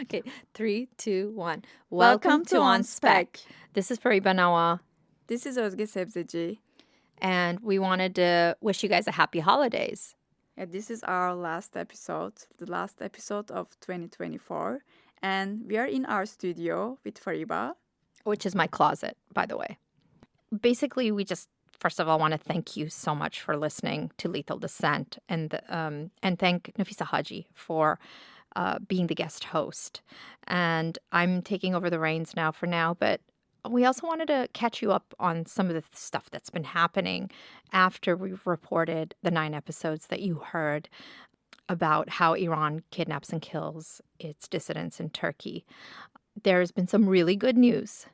Okay, 3, 2, 1. Welcome to On Spec. This is Fariba, Nawa, This is Özge Sebzeci. and we wanted to wish you guys a happy holidays, This is our last episode, the last episode of 2024. And we are in our studio with Fariba. which is my closet, by the way. Basically, we just first of all want to thank you so much for listening to Lethal Dissent, and thank Nafisa Haji for being the guest host. And I'm taking over the reins now for now, but we also wanted to catch you up on some of the stuff that's been happening after we've reported the 9 episodes that you heard about how Iran kidnaps and kills its dissidents in Turkey. There's been some really good news.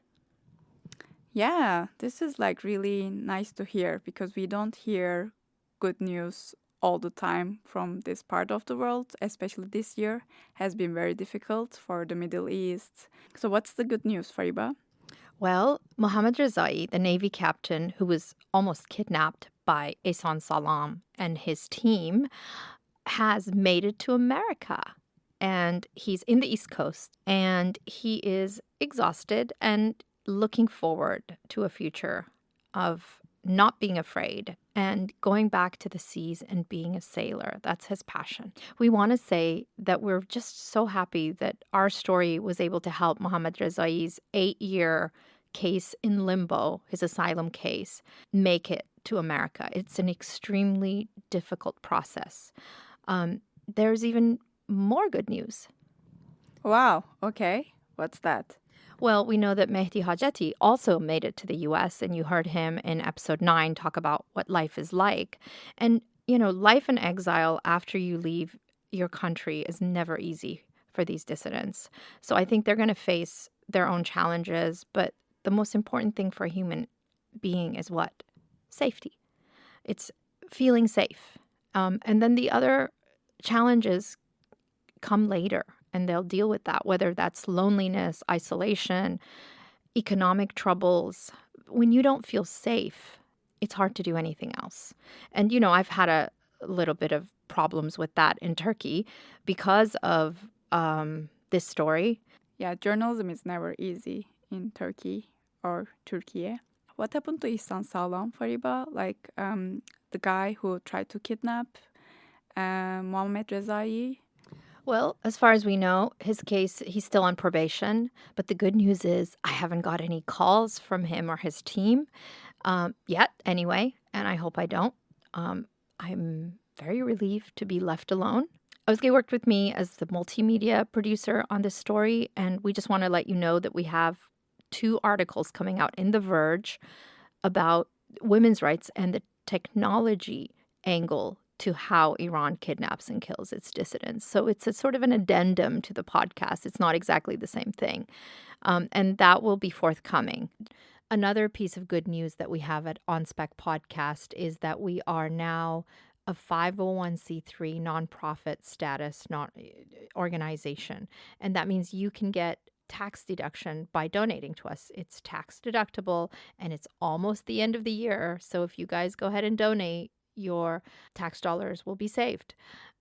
Yeah, this is like really nice to hear because we don't hear good news all the time from this part of the world, especially this year has been very difficult for the Middle East. So what's the good news, Fariba? Well, Mohammad Rezai, the Navy captain who was almost kidnapped by Ehsan Salam and his team, has made it to America. And he's in the East Coast, and he is exhausted and looking forward to a future of not being afraid and going back to the seas and being a sailor. That's his passion. We want to say that we're just so happy that our story was able to help Mohammad Rezai's 8-year case in limbo, his asylum case, make it to America. It's an extremely difficult process. There's even more good news. Wow, okay. What's that? Well, we know that Mehdi Hajeti also made it to the US, and you heard him in episode 9 talk about what life is like. And, life in exile after you leave your country is never easy for these dissidents. So I think they're going to face their own challenges, but the most important thing for a human being is what? Safety. It's feeling safe. And then the other challenges come later, and they'll deal with that, whether that's loneliness, isolation, economic troubles. When you don't feel safe, it's hard to do anything else. And, I've had a little bit of problems with that in Turkey because of this story. Yeah, journalism is never easy in Turkey or Turkey. What happened to Ihsan Salam, Fariba? Like the guy who tried to kidnap Mohammed Rezai? Well, as far as we know, his case, he's still on probation. But the good news is I haven't got any calls from him or his team yet, anyway, and I hope I don't. I'm very relieved to be left alone. Özge worked with me as the multimedia producer on this story, and we just want to let you know that we have 2 articles coming out in The Verge about women's rights and the technology angle to how Iran kidnaps and kills its dissidents. So it's a sort of an addendum to the podcast. It's not exactly the same thing. And that will be forthcoming. Another piece of good news that we have at On Spec Podcast is that we are now a 501c3 nonprofit status organization. And that means you can get tax deduction by donating to us. It's tax deductible, and it's almost the end of the year. So if you guys go ahead and donate, your tax dollars will be saved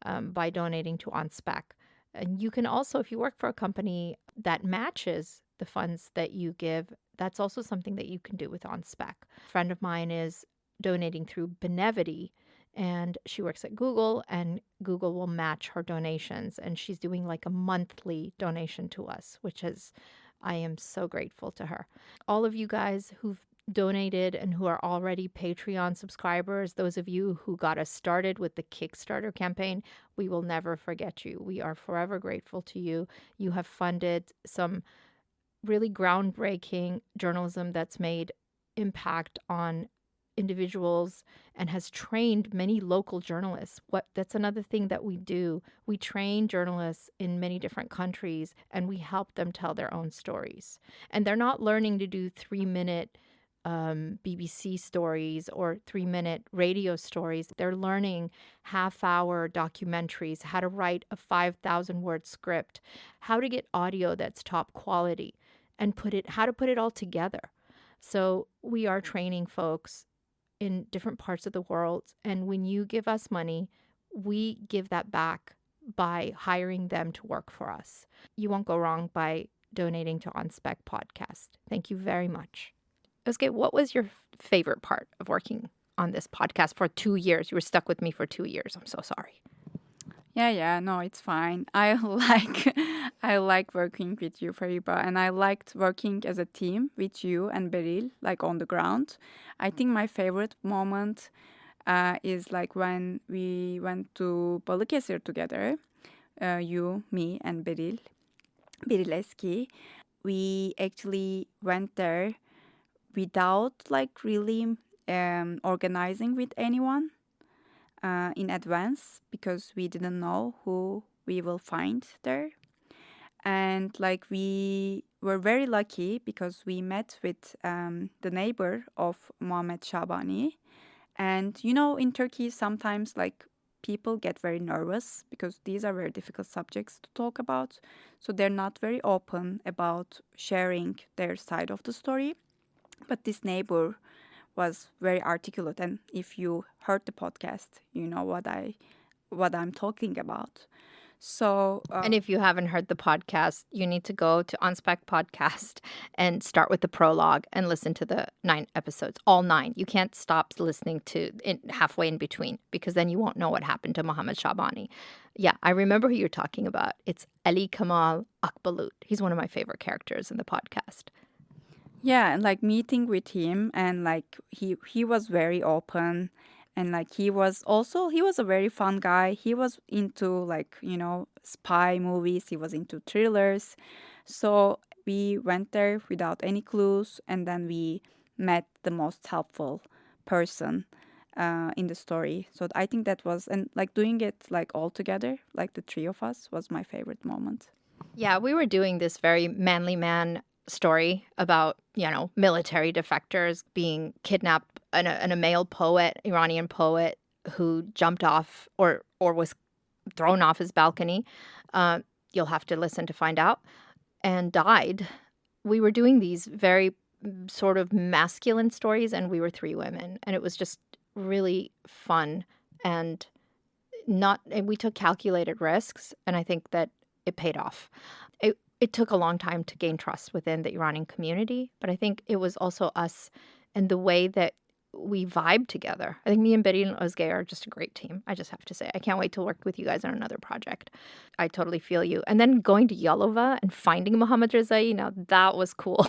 by donating to OnSpec. And you can also, if you work for a company that matches the funds that you give, that's also something that you can do with OnSpec. A friend of mine is donating through Benevity, and she works at Google, and Google will match her donations. And she's doing like a monthly donation to us, I am so grateful to her. All of you guys who've donated and who are already Patreon subscribers, those of you who got us started with the Kickstarter campaign, we will never forget you. We are forever grateful to you. You have funded some really groundbreaking journalism that's made impact on individuals and has trained many local journalists. That's another thing that we do. We train journalists in many different countries, and we help them tell their own stories. And they're not learning to do 3-minute BBC stories or 3-minute radio stories. They're learning half-hour documentaries, how to write a 5,000-word script, how to get audio that's top quality, and how to put it all together. So we are training folks in different parts of the world, and when you give us money, we give that back by hiring them to work for us. You won't go wrong by donating to On Spec podcast. Thank you very much. Özge, what was your favorite part of working on this podcast for 2 years? You were stuck with me for 2 years. I'm so sorry. Yeah, no, it's fine. I like I like working with you, Fariba, and I liked working as a team with you and Beril, like on the ground. I think my favorite moment is like when we went to Balıkesir together, you, me, and Beril Eski. We actually went there without like really organizing with anyone in advance because we didn't know who we will find there. And like we were very lucky because we met with the neighbor of Muhammed Shabani. And you know, in Turkey, sometimes like people get very nervous because these are very difficult subjects to talk about. So they're not very open about sharing their side of the story. But this neighbor was very articulate, and if you heard the podcast, you know what I'm talking about. So And if you haven't heard the podcast, you need to go to OnSpec Podcast and start with the prologue and listen to the 9 episodes, all 9. You can't stop listening to halfway in between because then you won't know what happened to Mohammed Shabani. Yeah, I remember who you're talking about. It's Ali Kamal Akbalut. He's one of my favorite characters in the podcast. yeah, and like meeting with him, and like he was very open, and like he was a very fun guy. He was into like, you know, spy movies, he was into thrillers. So we went there without any clues, and then we met the most helpful person in the story. So I think that was, and like doing it like all together, like the three of us, was my favorite moment. Yeah, we were doing this very manly man story about, you know, military defectors being kidnapped, and a male poet, Iranian poet, who jumped off or was thrown off his balcony. You'll have to listen to find out, and died. We were doing these very sort of masculine stories, and we were 3 women, and it was just really fun, and we took calculated risks, and I think that it paid off. It took a long time to gain trust within the Iranian community, but I think it was also us and the way that we vibe together. I think me and Betty and Özge are just a great team. I just have to say, I can't wait to work with you guys on another project. I totally feel you. And then going to Yalova and finding Mohammad Rezai, now that was cool.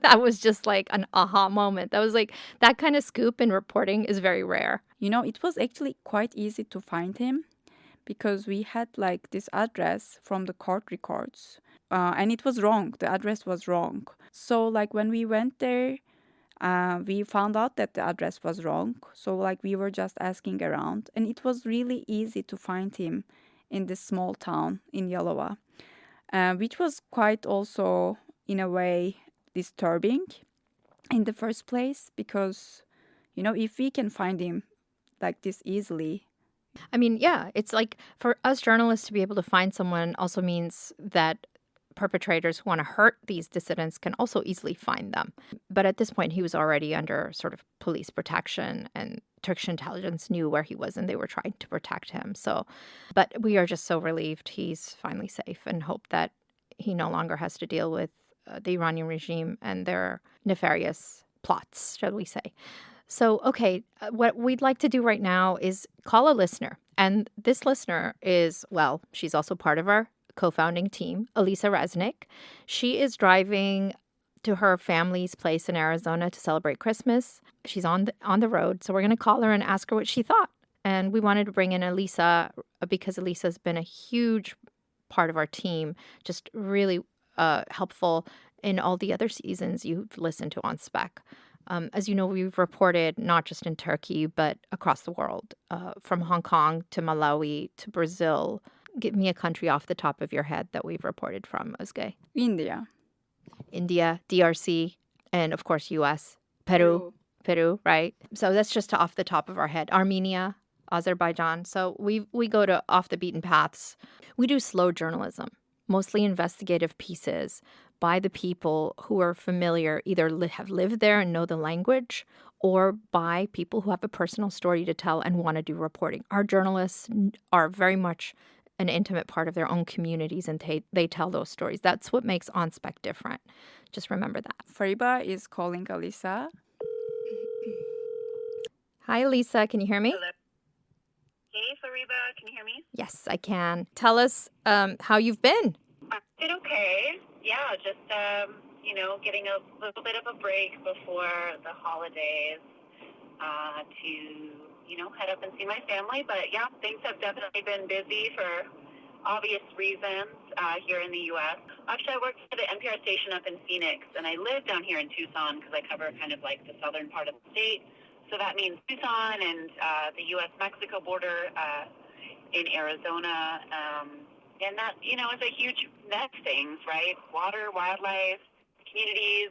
That was just like an aha moment. That was like, that kind of scoop in reporting is very rare. You know, it was actually quite easy to find him because we had like this address from the court records, and it was wrong. The address was wrong. So like when we went there, we found out that the address was wrong. So like we were just asking around, and it was really easy to find him in this small town in Yalova, which was quite also in a way disturbing in the first place because, you know, if we can find him like this easily. I mean, yeah, it's like for us journalists to be able to find someone also means that perpetrators who want to hurt these dissidents can also easily find them. But at this point, he was already under sort of police protection, and Turkish intelligence knew where he was and they were trying to protect him. So, but we are just so relieved he's finally safe and hope that he no longer has to deal with the Iranian regime and their nefarious plots, shall we say. So, okay, what we'd like to do right now is call a listener. And this listener is, well, she's also part of our co-founding team, Elisa Resnick. She is driving to her family's place in Arizona to celebrate Christmas. She's on the road, so we're going to call her and ask her what she thought. And we wanted to bring in Elisa because Elisa's been a huge part of our team, just really helpful in all the other seasons you've listened to on Spec. As you know, we've reported not just in Turkey, but across the world, from Hong Kong to Malawi to Brazil. Give me a country off the top of your head that we've reported from, Özge. India, DRC, and of course, US, Peru, right? So that's just off the top of our head. Armenia, Azerbaijan. So we go to off the beaten paths. We do slow journalism, mostly investigative pieces by the people who are familiar, either have lived there and know the language, or by people who have a personal story to tell and want to do reporting. Our journalists are very much an intimate part of their own communities, and they tell those stories. That's what makes On Spec different. Just remember that. Fariba is calling Alisa. Hi, Lisa. Can you hear me? Hello. Hey, Fariba, can you hear me? Yes, I can. Tell us how you've been. I did okay. Yeah, just, getting a little bit of a break before the holidays to head up and see my family. But yeah, things have definitely been busy for obvious reasons here in the U.S. Actually, I work for the NPR station up in Phoenix, and I live down here in Tucson because I cover kind of like the southern part of the state. So that means Tucson and the U.S.-Mexico border in Arizona. And that, is a huge net of things, right? Water, wildlife, communities,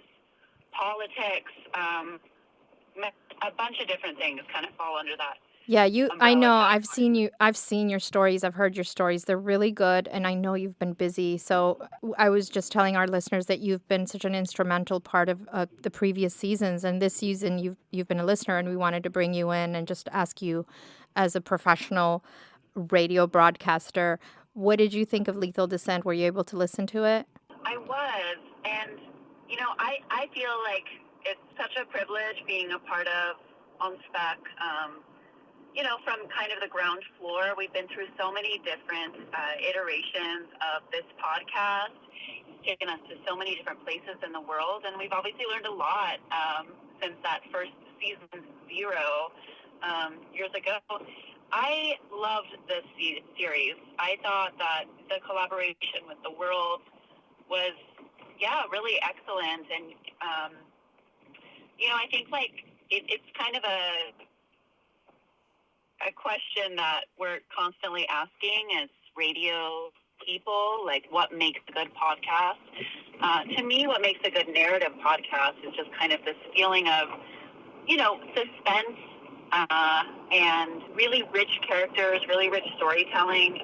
politics, a bunch of different things kind of fall under that. Yeah, I know. Umbrella. I've seen your stories. I've heard your stories. They're really good, and I know you've been busy. So I was just telling our listeners that you've been such an instrumental part of the previous seasons, and this season you've been a listener, and we wanted to bring you in and just ask you, as a professional radio broadcaster, what did you think of Lethal Dissent? Were you able to listen to it? I was, and I feel like it's such a privilege being a part of On Spec. From kind of the ground floor, we've been through so many different iterations of this podcast. It's taken us to so many different places in the world, and we've obviously learned a lot since that first season 0 years ago. I loved this series. I thought that the collaboration with the world was, really excellent. And, I think it's kind of a question that we're constantly asking as radio people, like what makes a good podcast. To me, what makes a good narrative podcast is just kind of this feeling of, suspense and really rich characters, really rich storytelling.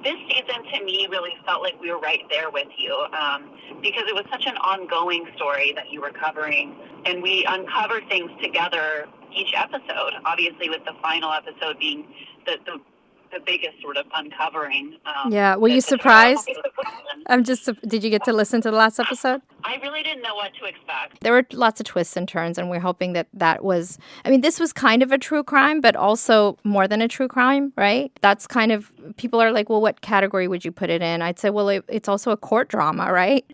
This season, to me, really felt like we were right there with you because it was such an ongoing story that you were covering, and we uncovered things together each episode, obviously with the final episode being the biggest sort of uncovering. Yeah, were you surprised? Did you get to listen to the last episode? I really didn't know what to expect. There were lots of twists and turns, and we're hoping that was, this was kind of a true crime, but also more than a true crime, right? That's kind of, people are like, well, what category would you put it in? I'd say, well, it's also a court drama, right?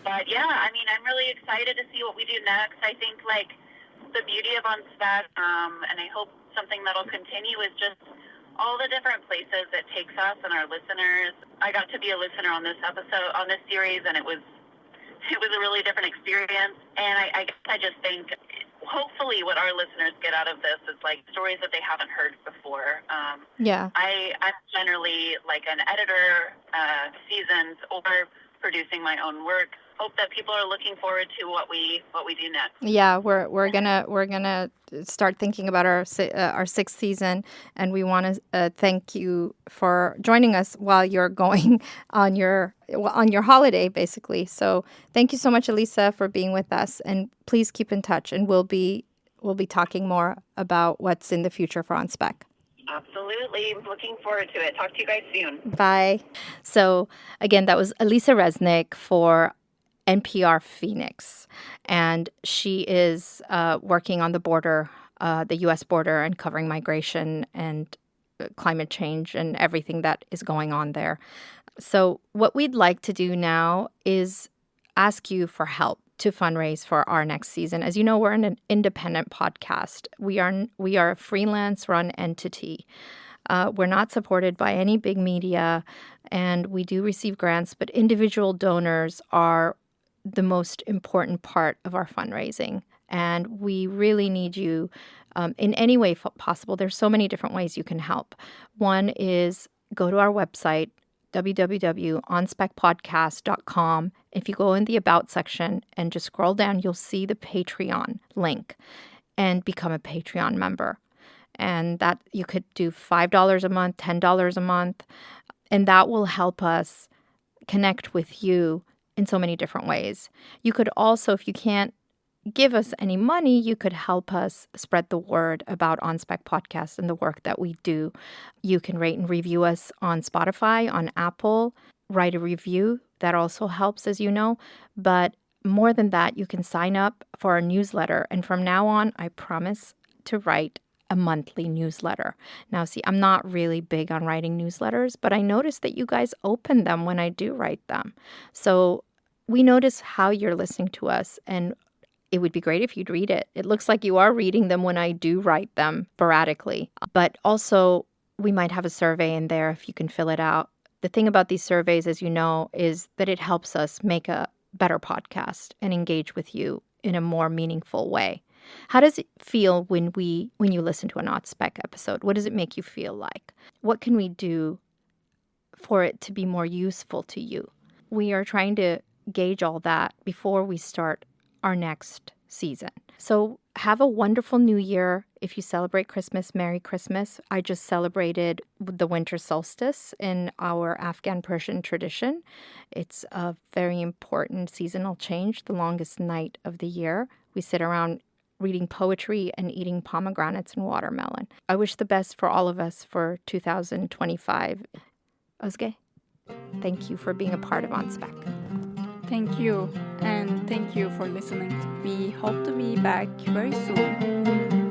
But yeah, I'm really excited to see what we do next. I think, the beauty of On Spec, and I hope something that'll continue, is just all the different places it takes us and our listeners. I got to be a listener on this episode, on this series, and it was a really different experience. And I just think, hopefully, what our listeners get out of this is stories that they haven't heard before. Yeah. I'm generally an editor, seasons, or producing my own work. Hope that people are looking forward to what we do next. Yeah, we're gonna start thinking about our 6th season, and we want to thank you for joining us while you're going on your holiday, basically. So thank you so much, Elisa, for being with us, and please keep in touch, and we'll be talking more about what's in the future for On Spec. Absolutely. Looking forward to it. Talk to you guys soon. Bye. So again, that was Elisa Resnick for NPR Phoenix, and she is working on the border, the U.S. border, and covering migration and climate change and everything that is going on there. So what we'd like to do now is ask you for help to fundraise for our next season. As you know, we're an independent podcast. We are a freelance-run entity. We're not supported by any big media, and we do receive grants, but individual donors are the most important part of our fundraising. And we really need you in any way possible. There's so many different ways you can help. One is go to our website, www.onspecpodcast.com. If you go in the About section and just scroll down, you'll see the Patreon link and become a Patreon member. And that you could do $5 a month, $10 a month, and that will help us connect with you in so many different ways. You could also, if you can't give us any money, you could help us spread the word about On Spec Podcast and the work that we do. You can rate and review us on Spotify, on Apple, write a review. That also helps, as you know. But more than that, you can sign up for our newsletter. And from now on, I promise to write a monthly newsletter. Now, see, I'm not really big on writing newsletters, but I notice that you guys open them when I do write them. So we notice how you're listening to us, and it would be great if you'd read it. It looks like you are reading them when I do write them sporadically. But also, we might have a survey in there if you can fill it out. The thing about these surveys, as you know, is that it helps us make a better podcast and engage with you in a more meaningful way. How does it feel when you listen to a Not Spec episode? What does it make you feel like? What can we do for it to be more useful to you? We are trying to gauge all that before we start our next season. So have a wonderful new year. If you celebrate Christmas, Merry Christmas. I just celebrated the winter solstice in our Afghan Persian tradition. It's a very important seasonal change, the longest night of the year. We sit around reading poetry and eating pomegranates and watermelon. I wish the best for all of us for 2025. Özge, thank you for being a part of On Spec. Thank you, and thank you for listening. We hope to be back very soon.